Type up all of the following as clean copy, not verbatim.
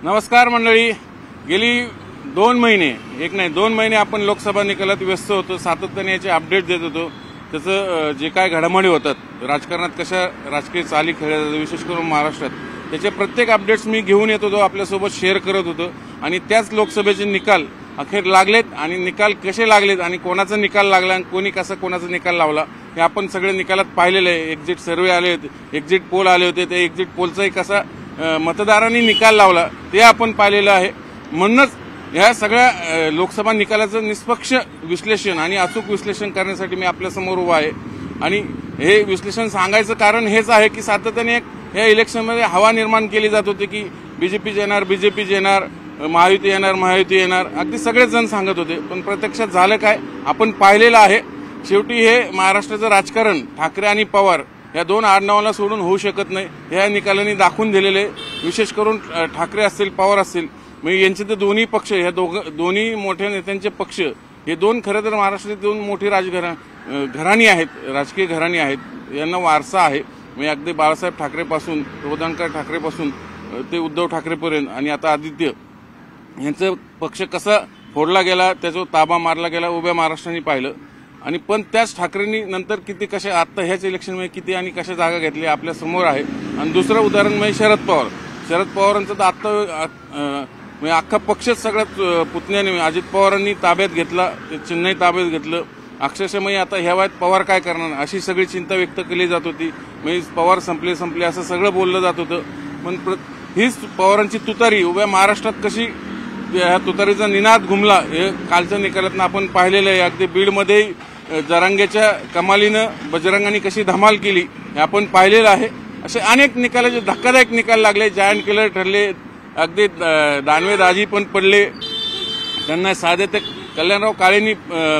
नमस्कार मंडळी, गेली 2 महिने एक नाही 2 महिने आपण लोकसभा निकालात व्यस्त होतो, सातत्याने याचे अपडेट देत होतो। त्याचं जे काय घडामोडी होतात राजकारणात, कशा राजकीय चाली खेळल्या जातात विशेष करून महाराष्ट्रात, त्याचे प्रत्येक अपडेट्स मी घेऊन येत होतो, आपल्यासोबत शेअर करत होतो। आणि त्याच लोकसभेचे निकाल अखेर लागलेत आणि निकाल कसे लागलेत आणि कोणाचा निकाल लागला आणि कोणी कसा कोणाचा निकाल लावला हे आपण सगळे निकालात पाहिलेले आहे। एक्झिट सर्वे आले होते, एक्झिट पोल आले होते, ते एक्झिट पोलचाही कसा मतदारांनी निकाल लावला ते आपण पाहिलेलं आहे। म्हणूनच या सगळ्या लोकसभा निकालाचं निष्पक्ष विश्लेषण आणि अचूक विश्लेषण करण्यासाठी मी आपल्यासमोर उभा आहे। आणि हे विश्लेषण सांगायचं कारण हेच आहे की सातत्याने या इलेक्शनमध्ये हवा निर्माण केली जात होती की बीजेपी येणार, बीजेपी येणार, महायुती येणार, महायुती येणार, अगदी सगळेच जण सांगत होते। पण प्रत्यक्षात झालं काय आपण पाहिलेलं आहे। शेवटी हे महाराष्ट्राचं राजकारण ठाकरे आणि पवार या 2 आडनावाला सोडून होऊ शकत नाही, या निकालांनी दाखवून दिलेले। विशेष करून ठाकरे असतील, पवार असतील, म्हणजे यांचे तर दोन्ही पक्ष, या दोन्ही मोठ्या नेत्यांचे पक्ष हे 2 खरं तर महाराष्ट्रातील 2 मोठी घराणी आहेत, राजकीय घराणी आहेत, यांना वारसा आहे। म्हणजे अगदी बाळासाहेब ठाकरेपासून, प्रबोधनकार ठाकरेपासून ते उद्धव ठाकरेपर्यंत आणि आता आदित्य यांचा पक्ष कसा फोडला गेला, त्याचा ताबा मारला गेला उभ्या महाराष्ट्राने पाहिलं। आणि पण त्याच ठाकरेंनी नंतर किती कशा आता ह्याच इलेक्शनमध्ये किती आणि कशा जागा घेतल्या आपल्या समोर आहे। आणि दुसरं उदाहरण म्हणजे शरद पवारांचं तर आता म्हणजे अख्खा पक्षच सगळ्यात पुतण्याने अजित पवारांनी ताब्यात घेतला, चेन्नई ताब्यात घेतलं। अक्षरशः म्हणजे आता ह्या वयात पवार काय करणार अशी सगळी चिंता व्यक्त केली जात होती। म्हणजे पवार संपले असं सगळं बोललं जात होतं। पण हीच पवारांची तुतारी उभ्या महाराष्ट्रात कशी या तुतारीचा निनाद घुमला हे कालच्या निकालातनं आपण पाहिलेलं आहे। अगदी बीडमध्ये जरांगेच्या कमालीनं बजरंगांनी कशी धमाल केली हे आपण पाहिलेलं आहे। असे अनेक निकालाचे धक्कादायक निकाल लागले, जायंट किलर ठरले, अगदी दानवे दाजी पण पडले, त्यांना साधे ते कल्याणराव काळेंनी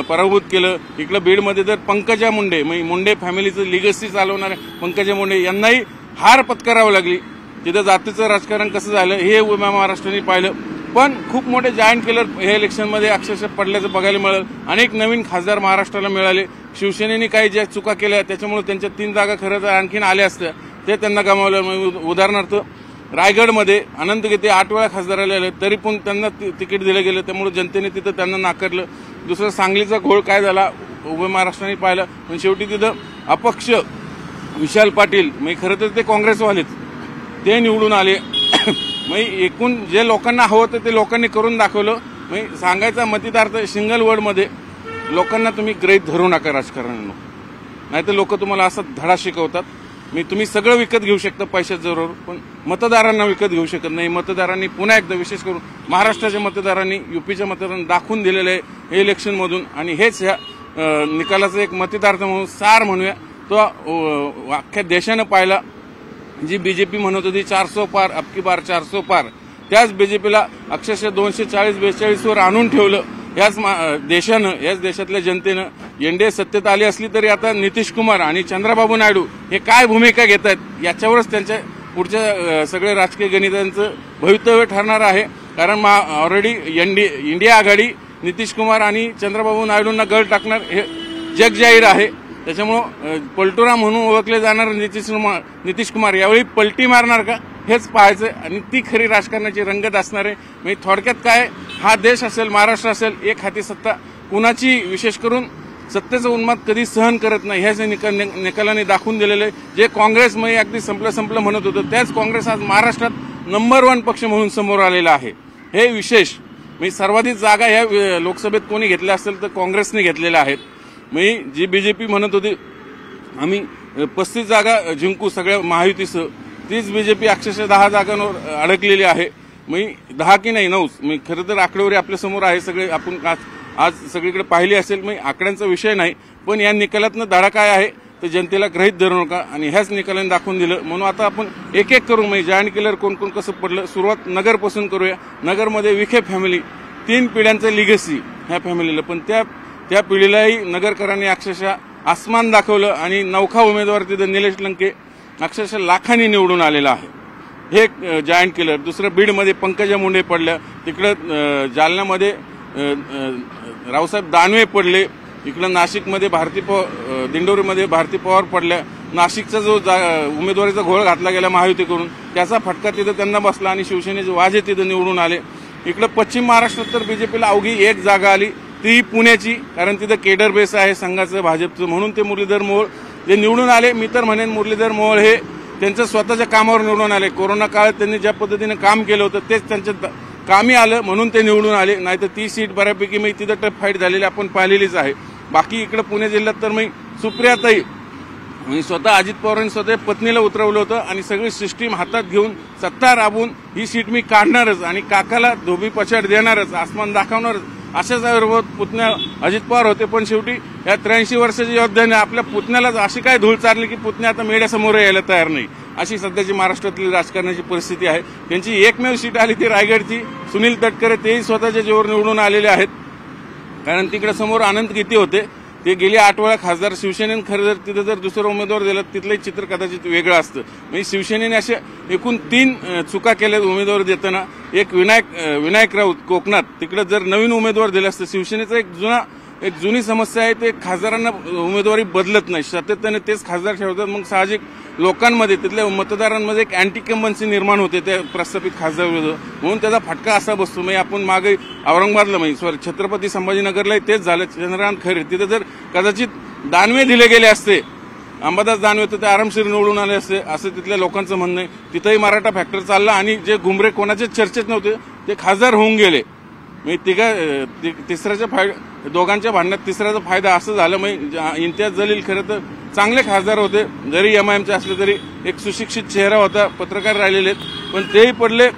पराभूत केलं। इकडं बीडमध्ये तर पंकजा मुंडे, म्हणजे मुंडे फॅमिलीचं लिगसी चालवणाऱ्या पंकजा मुंडे यांनाही हार पत्करावी लागली। तिथं जातीचं राजकारण कसं झालं हे उभ्या महाराष्ट्राने पाहिलं। पण खूप मोठे जायंट किलर हे इलेक्शनमध्ये अक्षरशः पडल्याचं बघायला मिळालं। अनेक नवीन खासदार महाराष्ट्राला मिळाले। शिवसेनेने काही ज्या चुका केल्या त्याच्यामुळे त्यांच्या 3 जागा खरं तर आणखीन आल्या असत्या, ते त्यांना गमावलं। उदाहरणार्थ रायगडमध्ये अनंत गीते 8 वेळा खासदार आले, तरी पण त्यांना तिकीट दिलं गेलं, त्यामुळे जनतेने तिथं त्यांना नाकारलं। दुसरं सांगलीचा घोळ काय झाला उभय महाराष्ट्राने पाहिलं। पण शेवटी तिथं अपक्ष विशाल पाटील, म्हणजे खरं तर ते काँग्रेसवालेच, ते निवडून आले। म्हणजे एकूण जे लोकांना हवं होतं ते लोकांनी करून दाखवलं। म्हणजे सांगायचा मतितार्थ सिंगल वर्डमध्ये लोकांना तुम्ही गृहीत धरू नका राजकारणानं, नाहीतर लोक तुम्हाला असा धडा शिकवतात। तुम्ही सगळं विकत घेऊ शकता पैशात जरूर, पण मतदारांना विकत घेऊ शकत नाही। मतदारांनी पुन्हा एकदा विशेष करून महाराष्ट्राच्या मतदारांनी, यूपीच्या मतदारांनी दाखवून दिलेलं आहे हे इलेक्शनमधून। आणि हेच ह्या निकालाचा एक मतितार्थ म्हणून सार म्हणूया तो अख्ख्या देशानं पाहिला। जी बीजेपी म्हणत होती 400 पार, अबकी बार 400 पार, त्याच बीजेपीला अक्षरशः 240-42 वर आणून ठेवलं याच देशानं, याच देशातल्या जनतेनं। एनडीए सत्तेत आली असली तरी आता नितीश कुमार आणि चंद्रबाबू नायडू हे काय भूमिका घेत आहेत याच्यावरच त्यांच्या पुढच्या सगळे राजकीय गणितांचं भवितव्य ठरणार आहे। कारण ऑलरेडी इंडिया आघाडी नितीश कुमार आणि चंद्रबाबू नायडूंना गळ टाकणार हे जगजाहीर आहे। त्याच्यामुळं पलटुरा म्हणून ओळखले जाणार नितीश कुमार यावेळी पलटी मारणार का हेच पाहायचं आणि ती खरी राजकारणाची रंगत असणार आहे। म्हणजे थोडक्यात काय, हा देश असेल, महाराष्ट्र असेल, एक हाती सत्ता कुणाची विशेष करून सत्तेचं उन्माद कधी सहन करत नाही ह्याच निकालाने दाखवून दिलेलं आहे। जे काँग्रेसमध्ये अगदी संपलं म्हणत होतं त्याच काँग्रेस आज महाराष्ट्रात नंबर 1 पक्ष म्हणून समोर आलेला आहे। हे विशेष म्हणजे सर्वाधिक जागा या लोकसभेत कोणी घेतल्या असेल तर काँग्रेसने घेतलेल्या आहेत। म्हणजे जी बीजेपी म्हणत होती आम्ही 35 जागा जिंकू सगळ्या महायुतीसह, तीच बीजेपी अक्षरशः 10 जागांवर अडकलेली आहे। म्हणजे 10 की नाही 9, म्हणजे खरं तर आकडेवारी आपल्या समोर आहे, सगळे आपण आज सगळीकडे पाहिली असेल। म्हणजे आकड्यांचा विषय नाही, पण या निकालातनं धडा काय आहे तर जनतेला गृहीत धरू नका आणि ह्याच निकालाने दाखवून दिलं। म्हणून आता आपण एक एक करून म्हणजे जायंट किलर कोण कोण कसं पडलं सुरुवात नगरपासून करूया। नगरमध्ये विखे फॅमिली 3 पिढ्यांचं लिगसी ह्या फॅमिलीला, पण त्या पिढीलाही नगरकरांनी अक्षरशः आसमान दाखवलं आणि नौखा उमेदवार तिथं निलेश लंके अक्षरशः लाखांनी निवडून आलेला आहे। हे एक जायंट किलर। दुसरं बीडमध्ये पंकजा मुंडे पडल्या, तिकडं जालन्यामध्ये रावसाहेब दानवे पडले, इकडं नाशिकमध्ये दिंडोरीमध्ये भारती पवार पडल्या। नाशिकचा जो उमेदवारीचा घोळ घातला गेला महायुतीकडून त्याचा फटका तिथं त्यांना बसला आणि शिवसेनेचे वाजे तिथं निवडून आले. इकडे पश्चिम महाराष्ट्रात तर बीजेपीला अवघी एक जागा आली, ती पुण्याची, कारण तिथं केडर बेस आहे संघाचं भाजपचं, म्हणून ते मुरलीधर मोहोळ ते निवडून आले. मी तर म्हणेन मुरलीधर मोहोळ हे त्यांच्या स्वतःच्या कामावर निवडून आले. कोरोना काळात त्यांनी ज्या पद्धतीने काम केलं होतं तेच त्यांच्या कामी आलं म्हणून ते निवडून आले. नाहीतर ती सीट बऱ्यापैकी मी तिथं टफ फाईट झालेली आपण पाहिलेलीच आहे. बाकी इकडे पुणे जिल्ह्यात तर मी सुप्रियाताई म्हणजे स्वतः अजित पवारांनी स्वतः पत्नीला उतरवलं होतं आणि सगळी सिस्टीम हातात घेऊन सत्ता राबवून ही सीट मी काढणारच आणि काकाला धोबी पछाड देणारच, आसमान दाखवणारच अशाच पुतण्या अजित पवार होते. पण शेवटी या 83 वर्षाच्या योद्ध्याने आपल्या पुतण्यालाच अशी काय धूळ चारली की पुतण्या आता मेड्यासमोर यायला तयार नाही. अशी सध्याची महाराष्ट्रातली राजकारणाची परिस्थिती आहे. त्यांची एकमेव सीट आली ती रायगडची. सुनील तटकरे तेही स्वतःच्या जोर निवडून आलेले आहेत, कारण तिकडे समोर आनंद गीते होते. ते गेले 8 वेळा खासदार. शिवसेनेनं खरं जर तिथं जर दुसरा उमेदवार दिला तिथलंही चित्र कदाचित वेगळं असतं. म्हणजे शिवसेनेने असे एकूण 3 चुका केल्या उमेदवार देताना. एक विनायक राऊत कोकणात, तिकडे जर नवीन उमेदवार दिला असतं. शिवसेनेचा एक जुनी समस्या आहे, ते खासदारांना उमेदवारी बदलत नाही, सातत्याने तेच खासदार ठेवतात. मग साहजिक लोकांमध्ये तिथल्या मतदारांमध्ये एक अँटीकम्बन्सी निर्माण होते त्या प्रस्थापित खासदार विरोधात, म्हणून त्याचा फटका असा बसतो. म्हणजे आपण मागे औरंगाबादला म्हणजे छत्रपती संभाजीनगरलाही तेच झालं. चंद्रकांत खैरे तिथे जर कदाचित दानवे दिले गेले असते, अंबादास दानवे, तर ते आरामशीर निवडून आले असते असं तिथल्या लोकांचं म्हणणं आहे. तिथंही मराठा फॅक्टर चालला आणि जे घुमरे कोणाचे चर्चेत नव्हते ते खासदार होऊन गेले. म्हणजे तिसऱ्याच्या दोघांच्या भांडणात तिसऱ्याचा फायदा असं झालं. म्हणजे इम्तियाज जलील खरं तर चांगले खासदार होते, जरी एमआयएमचे असले तरी एक सुशिक्षित चेहरा होता, पत्रकार राहिलेले आहेत, पण तेही पडले,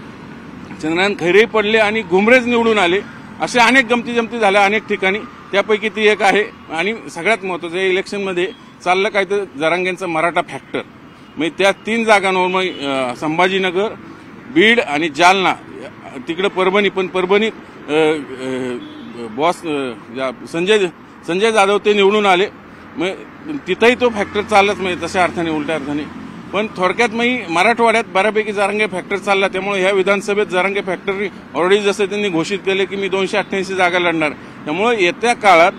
चंद्रकांत खैरेही पडले आणि घुमरेच निवडून आले. अशा अनेक गमती झाल्या अनेक ठिकाणी, त्यापैकी ती एक आहे. आणि सगळ्यात महत्वाचं या इलेक्शनमध्ये चाललं काय तर जरांगेंचा मराठा फॅक्टर. म्हणजे त्या 3 जागांवर मग संभाजीनगर, बीड आणि जालना, तिकडे परभणी, पण परभणीत बॉस संजय जाधव ते निवडून आले. मग तिथंही तो फॅक्टर चाललाच, म्हणजे तशा अर्थाने उलट्या अर्थाने. पण थोडक्यात मराठवाड्यात बऱ्यापैकी जरांगे फॅक्टर चालला. त्यामुळे ह्या विधानसभेत जरांगे फॅक्टरी ऑलरेडी जसं त्यांनी घोषित केले की मी 288 जागा लढणार. त्यामुळे येत्या काळात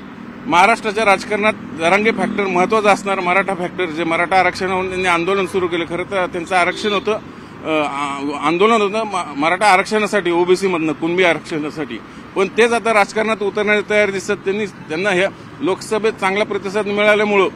महाराष्ट्राच्या राजकारणात जरांगे फॅक्टर महत्वाचा असणार. मराठा फॅक्टर, जे मराठा आरक्षणावर त्यांनी आंदोलन सुरू केलं, खरं तर त्यांचं आरक्षण होतं, आंदोलन होतं मराठा आरक्षणासाठी, ओबीसी मधनं कुणबी आरक्षणासाठी, पण तेच आता राजकारणात उतरण्याची तयारी दिसत. त्यांना ह्या लोकसभेत चांगला प्रतिसाद मिळाल्यामुळं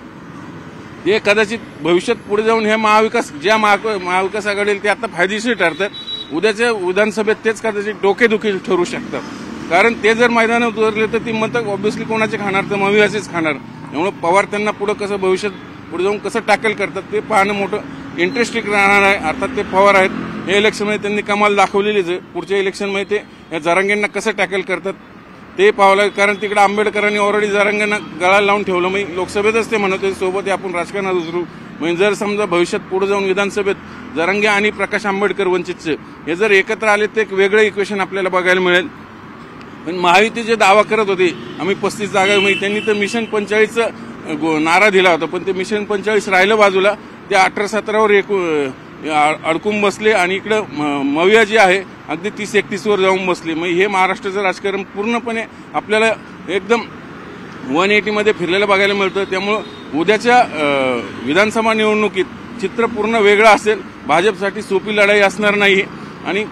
हे कदाचित भविष्यात पुढे जाऊन हे महाविकास आघाडीला ते आता फायदेशीर ठरतात. उद्याच्या विधानसभेत तेच कदाचित डोकेदुखी ठरू शकतात, कारण ते जर मैदानात उतरले तर ती मतं ऑब्व्हियसली कोणाचे खाणार, तर महाविकासच खाणार. त्यामुळे पवार त्यांना पुढे कसं भविष्यात पुढे जाऊन कसं टॅकल करतात ते पाहणं मोठं इंटरेस्टिंग राहणार आहे. अर्थात ते पवार आहेत, हे इलेक्शनमध्ये त्यांनी कमाल दाखवलेलीच आहे. पुढच्या इलेक्शनमध्ये ते या जरांगेंना कसं टॅकल करतात ते पाहावं लागेल, कारण तिकडे आंबेडकरांनी ऑलरेडी जरांगेंना गळा लावून ठेवलं. म्हणजे लोकसभेतच ते म्हणत होते सोबत आपण राजकारणात उतरू. म्हणजे जर समजा भविष्यात पुढे जाऊन विधानसभेत जरांगे आणि प्रकाश आंबेडकर वंचितचे हे जर एकत्र आले तर एक वेगळं इक्वेशन आपल्याला बघायला मिळेल. पण महायुती जे दावा करत होते आम्ही 35 जागा, म्हणजे त्यांनी तर मिशन 45चा नारा दिला होता, पण ते मिशन 45 राहिलं बाजूला. ते 18-17वर अडकून बसले आणि इकडं मविया जी आहे अगदी 30-31वर जाऊन बसले. मग हे महाराष्ट्राचं राजकारण पूर्णपणे आपल्याला एकदम 180 मध्ये फिरलेलं बघायला मिळतं. त्यामुळं उद्याच्या विधानसभा निवडणुकीत चित्र पूर्ण वेगळं असेल. भाजपसाठी सोपी लढाई असणार नाही आणि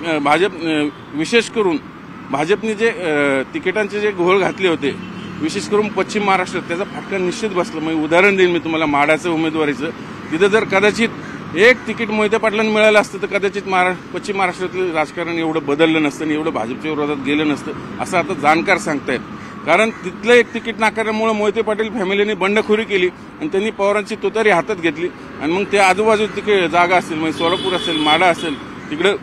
विशेष करून भाजपने जे तिकिटांचे जे घोळ घातले होते, विशेष करून पश्चिम महाराष्ट्रात, त्याचा फटका निश्चित बसला. म्हणजे उदाहरण देईन मी तुम्हाला माढाचं उमेदवारीचं. तिथं जर कदाचित एक तिकीट मोहिते पाटलांना मिळालं असतं तर कदाचित पश्चिम महाराष्ट्रातलं राजकारण एवढं बदललं नसतं आणि एवढं भाजपच्या विरोधात गेलं नसतं, असं आता जाणकार सांगतायत. कारण तिथलं एक तिकीट नाकारल्यामुळे मोहिते पाटील फॅमिलीने बंडखोरी केली आणि त्यांनी पवारांची तुतारी हातात घेतली. आणि मग ते आजूबाजू तिकडे जागा असेल, म्हणजे सोलापूर असेल, माढा असेल, तिकडं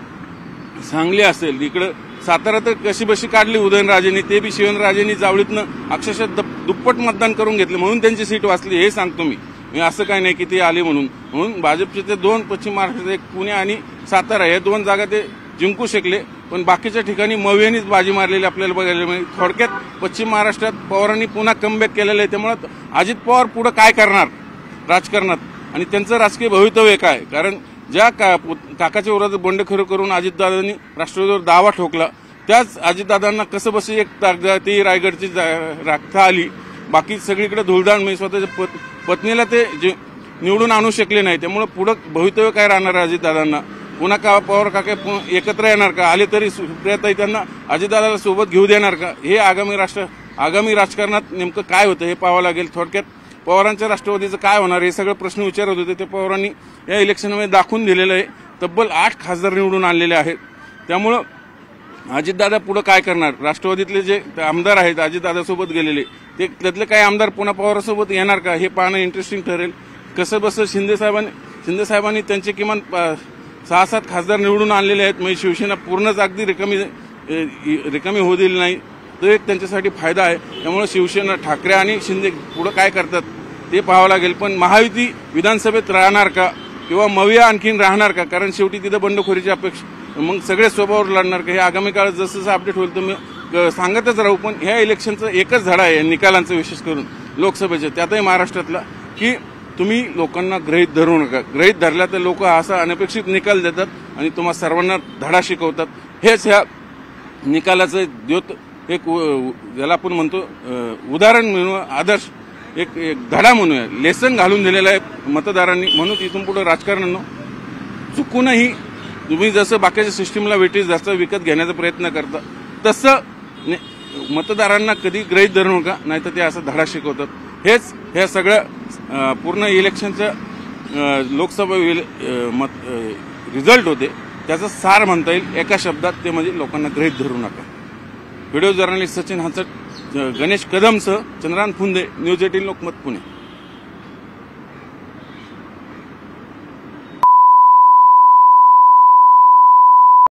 सांगली असेल, इकडं सातारा तर कशीबशी काढली उदयनराजेंनी, ते बी शिवनराजेंनी जावळीतनं अक्षरशः दुप्पट मतदान करून घेतले म्हणून त्यांची सीट वाचली. हे सांगतो मी, असं काही नाही की ते आले म्हणून भाजपचे ते 2 पश्चिम महाराष्ट्रात, एक पुणे आणि सातारा, या 2 जागा ते जिंकू शकले. पण बाकीच्या ठिकाणी मवियांनीच बाजी मारलेली आपल्याला बघायला मिळेल. थोडक्यात पश्चिम महाराष्ट्रात पवारांनी पुन्हा कमबॅक केलेलं आहे. त्यामुळे अजित पवार पुढे काय करणार राजकारणात आणि त्यांचं राजकीय भवितव्य काय, कारण ज्या काकाच्या विरोधात बंडखोरी करून अजितदादांनी राष्ट्रवादीवर दावा ठोकला, त्याच अजितदादांना कसं बस एक ती रायगडची राखता आली. बाकी सगळीकडे धुळदाण, म्हणजे स्वतःच्या पत्नीला ते निवडून आणू शकले नाही. त्यामुळे पुढं भवितव्य काय राहणार आहे अजितदादांना? पुन्हा का पवार काका एकत्र येणार का? आले तरी सुप्रियाताई त्यांना अजितदादाला सोबत घेऊ देणार का? हे आगामी राजकारणात नेमकं काय होतं हे पाहावं लागेल. थोडक्यात पवारांच्या राष्ट्रवादीचं काय होणार हे सगळे प्रश्न विचारत होते. ते पवारांनी या इलेक्शनमध्ये दाखवून दिलेलं आहे. तब्बल 8 खासदार निवडून आणलेले आहेत. त्यामुळं अजितदादा पुढे काय करणार? राष्ट्रवादीतले जे आमदार आहेत अजितदादासोबत गेलेले, ते त्यातले काही आमदार पुन्हा पवारांसोबत येणार का हे पाहणं इंटरेस्टिंग ठरेल. कसं बसं शिंदे साहेबांनी त्यांचे किमान 6-7 खासदार निवडून आणलेले आहेत. म्हणजे शिवसेना पूर्णच अगदी रिकामी होऊ दिली नाही, तो एक त्यांच्यासाठी फायदा आहे. त्यामुळे शिवसेना ठाकरे आणि शिंदे पुढे काय करतात ते पाहावं लागेल. पण महायुती विधानसभेत राहणार का किंवा मविया आणखीन राहणार का? कारण शेवटी तिथं बंडखोरीची अपेक्षा, मग सगळे स्वभावावर लढणार का? हे आगामी काळात जसं जसं अपडेट होईल तर मी सांगतच राहू. पण ह्या इलेक्शनचा एकच धडा आहे निकालांचा, विशेष करून लोकसभेच्या, त्यातही महाराष्ट्रातला, की तुम्ही लोकांना गृहीत धरू नका. गृहीत धरला तर लोक असा अनपेक्षित निकाल देतात आणि तुम्हा सर्वांना धडा शिकवतात. हेच ह्या निकालाचं द्योत एक ज्याला आपण म्हणतो उदाहरण म्हणून, आदर्श एक धडा म्हणूया, लेसन घालून दिलेला आहे मतदारांनी. म्हणून इथून पुढे राजकारणानं चुकूनही तुम्ही जसं बाकीच्या सिस्टीमला वेटीज जास्त विकत घेण्याचा प्रयत्न करता तसं मतदारांना कधी गृहीत धरू नका, नाहीतर ते असं धडा शिकवतात. हेच हे सगळं पूर्ण इलेक्शनचं लोकसभा रिझल्ट होते, त्याचं सार म्हणता येईल एका शब्दात, ते म्हणजे लोकांना गृहीत धरू नका. व्हिडिओ जर्नलिस्ट सचिन हांचट, गणेश कदमसह चंद्रान फुंदे, न्यूज 18 लोकमत, पुणे.